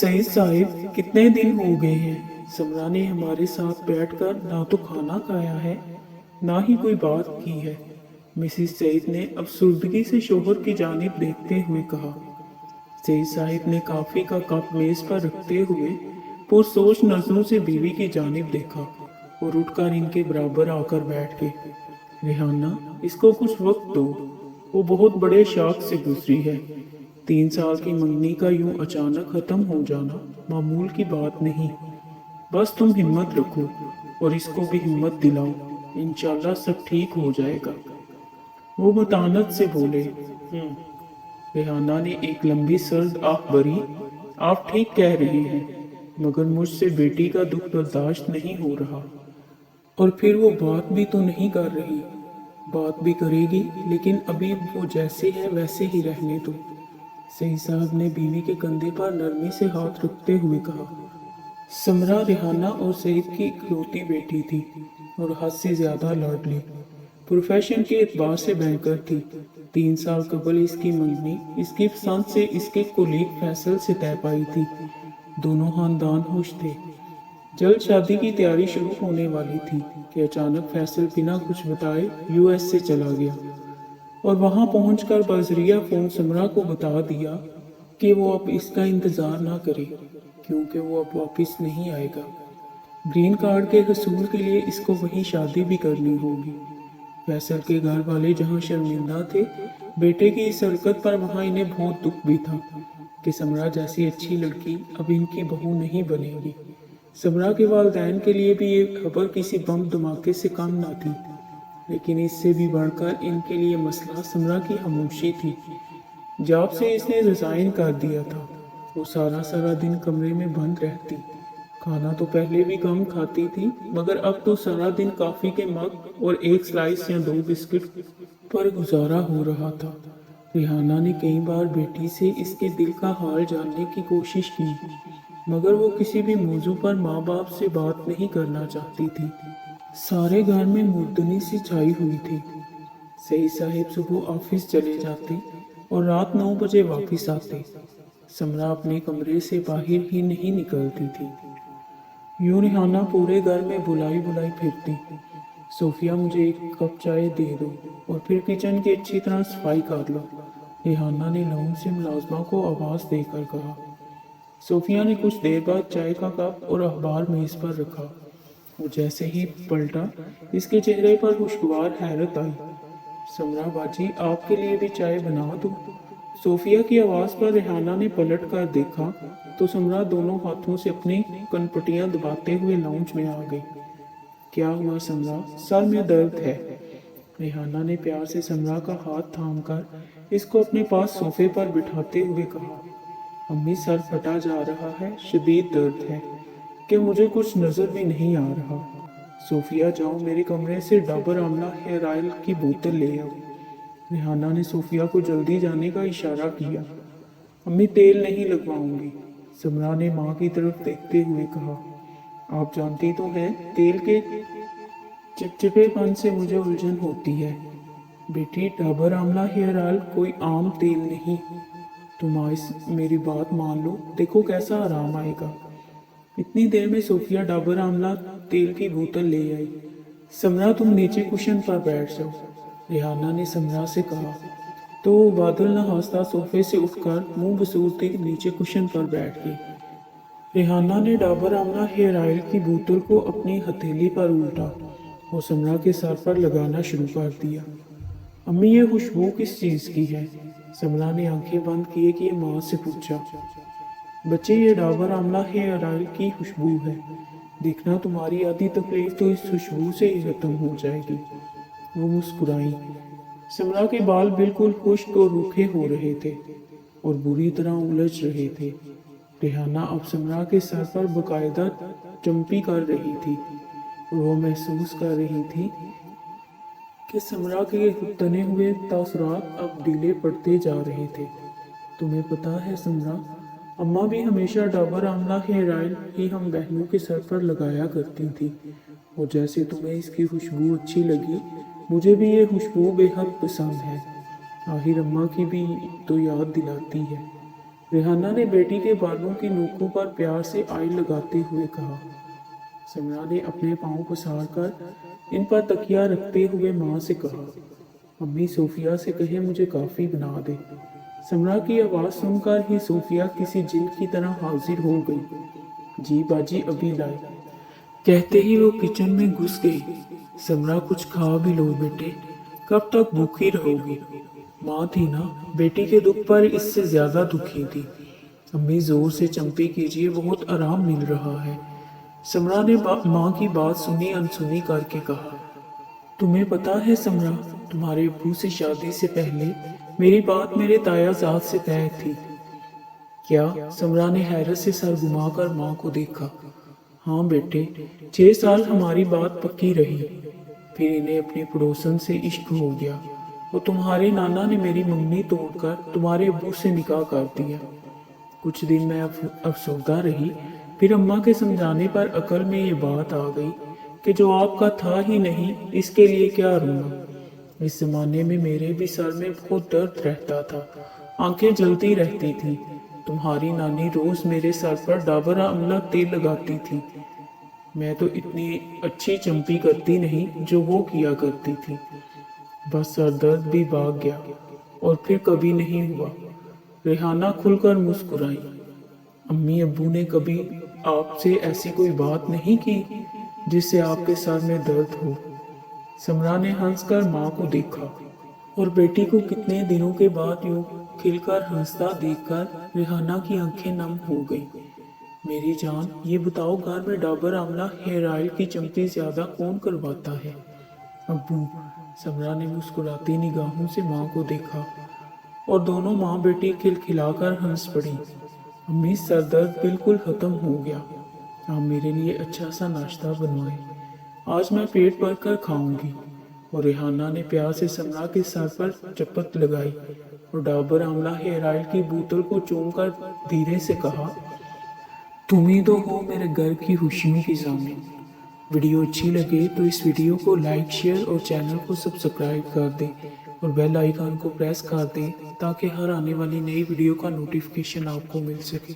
सईद साहिब, कितने दिन हो गए हैं समरा ने हमारे साथ बैठकर ना तो खाना खाया है ना ही कोई बात की है। मिसिस सईद ने अफसुर्दगी से शोहर की जानिब देखते हुए कहा। सईद साहिब ने कॉफी का कप मेज पर रखते हुए पुरसोच नजरों से बीवी की जानिब देखा और उठकर इनके बराबर आकर बैठ गए। रेहाना, इसको कुछ वक्त दो, वो बहुत बड़े शौक से गुजरी है। 3 साल की मंगनी का यूं अचानक खत्म हो जाना मामूल की बात नहीं। बस तुम हिम्मत रखो और इसको भी हिम्मत दिलाओ, इंशाल्लाह सब ठीक हो जाएगा। वो मतानत से बोले। रेहाना ने एक लंबी सर्द आह भरी। आप ठीक कह रहे हैं, मगर मुझसे बेटी का दुख बर्दाश्त नहीं हो रहा। और फिर वो बात भी तो नहीं कर रही। बात भी करेगी, लेकिन अभी वो जैसे है वैसे ही रहने दो। सईद साहब ने बीवी के कंधे पर नरमी से हाथ रखते हुए कहा। समरा रेहाना और सईद की इकलौती बेटी थी और हद से ज्यादा लाडली। प्रोफेशन के एतबार से बैंकर थी। 3 साल कबल इसकी मंगनी इसकी पसंद से इसके कोलीग फैसल से तय पाई थी। दोनों खानदान खुश थे। जल्द शादी की तैयारी शुरू होने वाली थी कि अचानक फैसल बिना कुछ बताए यूएस से चला गया और वहां पहुंचकर बजरिया फोन समरा को बता दिया कि वो अब इसका इंतजार ना करे, क्योंकि वो अब वापस नहीं आएगा। ग्रीन कार्ड के हसूल के लिए इसको वहीं शादी भी करनी होगी। फैसल के घर वाले जहां शर्मिंदा थे बेटे की इस हरकत पर, वहां इन्हें बहुत दुख भी था कि समरा जैसी अच्छी लड़की अब इनकी बहू नहीं बनेगी। समरा के वालिदैन के लिए भी ये खबर किसी बम धमाके से कम ना थी, लेकिन इससे भी बढ़कर इनके लिए मसला समरा की खामोशी थी। जब से इसने रिजाइन कर दिया था, वो सारा सारा दिन कमरे में बंद रहती। खाना तो पहले भी कम खाती थी, मगर अब तो सारा दिन कॉफी के मग और एक स्लाइस या 2 बिस्किट पर गुजारा हो रहा था। रेहाना ने कई बार बेटी से इसके दिल का हाल जानने की कोशिश की, मगर वो किसी भी मौजू पर माँ बाप से बात नहीं करना चाहती थी। सारे घर में मुर्दनी सी छाई हुई थी। सईद साहिब सुबह ऑफिस चले जाते और रात 9 बजे वापस आते। समरा अपने कमरे से बाहर ही नहीं निकलती थी। यूं रेहाना पूरे घर में बुलाई बुलाई फिरती। सोफिया, मुझे एक कप चाय दे दो और फिर किचन की अच्छी तरह सफाई कर लो, रेहाना ने लाउंज से मुलाजमा को आवाज देकर कहा। सोफिया ने कुछ देर बाद चाय का कप और अखबार मेज पर रखा। वो जैसे ही पलटा, इसके चेहरे पर खुशगवार हैरत आई। समरा बाजी, आपके लिए भी चाय बना दूं? सोफिया की आवाज पर रेहाना ने पलट कर देखा तो समरा दोनों हाथों से अपनी कनपटियां दबाते हुए लाउंज में आ गई। क्या हुआ समरा, सर में दर्द है? रेहाना ने प्यार से समरा का हाथ थामकर इसको अपने पास सोफे पर बिठाते हुए कहा। अम्मी, सर फटा जा रहा है, शदीद दर्द है कि मुझे कुछ नजर भी नहीं आ रहा। सोफिया, जाओ मेरे कमरे से डाबर आमला हेयर ऑयल की बोतल ले आओ। रेहाना ने सोफिया को जल्दी जाने का इशारा किया। अम्मी, तेल नहीं लगवाऊंगी, समरा ने माँ की तरफ देखते हुए कहा। आप जानती तो हैं, तेल के चिपचिपेपन से मुझे उलझन होती है। बेटी, डाबर आमला हेयर ऑयल कोई आम तेल नहीं। तुम आज मेरी बात मान लो, देखो कैसा आराम आएगा। इतनी देर में सोफिया डाबर आमला तेल की बोतल ले आई। समरा, तुम नीचे कुशन पर बैठ जाओ, रेहाना ने समरा से कहा। तो बादल न हंसता सोफे से उठकर मुंह बसूरती नीचे कुशन पर बैठ गई। रेहाना ने डाबर आमला हेयर ऑयल की बोतल को अपनी हथेली पर उल्टा और समरा के सर पर लगाना शुरू कर दिया। अम्मी, ये खुशबू किस चीज की है? समरा ने आंखें बंद किए कि माँ से पूछा। बच्चे, ये डाबर आमला हेयर ऑयल की खुशबू है। देखना, तुम्हारी आधी तकलीफ तो इस खुशबू से ही खत्म हो जाएगी। वो मुस्कुराई। समरा के बाल बिल्कुल खुश्क और रूखे हो रहे थे और बुरी तरह उलझ रहे थे। रेहाना अब समरा के सर पर बाकायदा चंपी कर रही थी और वो महसूस कर रही थी कि समरा के तने हुए तासुरात अब ढीले पड़ते जा रहे थे। तुम्हें पता है समरा, अम्मा भी हमेशा डाबर आमला हेयर ऑयल ही हम बहनों के सर पर लगाया करती थी, और जैसे तुम्हें इसकी खुशबू अच्छी लगी, मुझे भी ये खुशबू बेहद पसंद है। आखिर अम्मा की भी तो याद दिलाती है। रेहाना ने बेटी के बालों की नोकों पर प्यार से आयल लगाते हुए कहा। समरा ने अपने पांव पसार कर इन पर तकिया रखते हुए माँ से कहा, अम्मी सोफिया से कहे मुझे काफ़ी बना दे। समरा की आवाज़ सुनकर ही सोफिया किसी जिन की तरह हाजिर हो गई। जी बाजी अभी लाए, कहते ही वो किचन में घुस गई। समरा कुछ खा भी लो बेटे, कब तक भूखी रहोगी। माँ थी ना, बेटी के दुख पर इससे ज्यादा दुखी थी। अम्मी जोर से चंपी कीजिए, बहुत आराम मिल रहा है। समरा ने माँ की बात सुनी अनसुनी करके कहा, तुम्हें पता है समरा, तुम्हारे अब्बू से शादी से पहले मेरी बात मेरे तायाजाद से तय थी। क्या? समरा ने हैरत से सर घुमाकर माँ को देखा। हाँ बेटे, 6 साल हमारी बात पक्की रही, फिर इन्हें अपने पड़ोसन से इश्क हो गया और तुम्हारे नाना ने मेरी मंगनी तोड़कर तुम्हारे अब्बू से निकाह कर दिया। कुछ दिन मैं अफसरदा रही, फिर अम्मा के समझाने पर अकल में ये बात आ गई कि जो आपका था ही नहीं, इसके लिए क्या रोना। इस जमाने में मेरे भी सर में बहुत दर्द रहता था, आंखें जलती रहती थी। तुम्हारी नानी रोज मेरे सर पर डाबर आंवला तेल लगाती थी। मैं तो इतनी अच्छी चंपी करती नहीं जो वो किया करती थी। बस सर दर्द भी भाग गया और फिर कभी नहीं हुआ। रेहाना खुलकर मुस्कुराई। अम्मी अब्बू ने कभी आपसे ऐसी कोई बात नहीं की जिससे आपके सर में दर्द हो। समरा ने हंसकर माँ को देखा और बेटी को कितने दिनों के बाद यूं खिलकर हंसता देखकर रेहाना की आंखें नम हो गईं। मेरी जान, ये बताओ घर में डाबर आंवला हेयर ऑयल की चंपी ज्यादा कौन करवाता है? अब्बू। समरा ने मुस्कुराती निगाहों से माँ को देखा और दोनों माँ बेटी खिलखिलाकर हंस पड़ी। अम्मी, सर दर्द बिल्कुल खत्म हो गया। आप मेरे लिए अच्छा सा नाश्ता बनवाएं, आज मैं पेट भर कर खाऊंगी। और रेहाना ने प्यार से समरा के सर पर चपत लगाई और डाबर आंवला हेयर ऑयल की बोतल को चूमकर धीरे से कहा, तुम ही तो हो मेरे घर की खुशियों की ज़मीन। वीडियो अच्छी लगे तो इस वीडियो को लाइक, शेयर और चैनल को सब्सक्राइब कर दें और बेल आइकन को प्रेस कर दें ताकि हर आने वाली नई वीडियो का नोटिफिकेशन आपको मिल सके।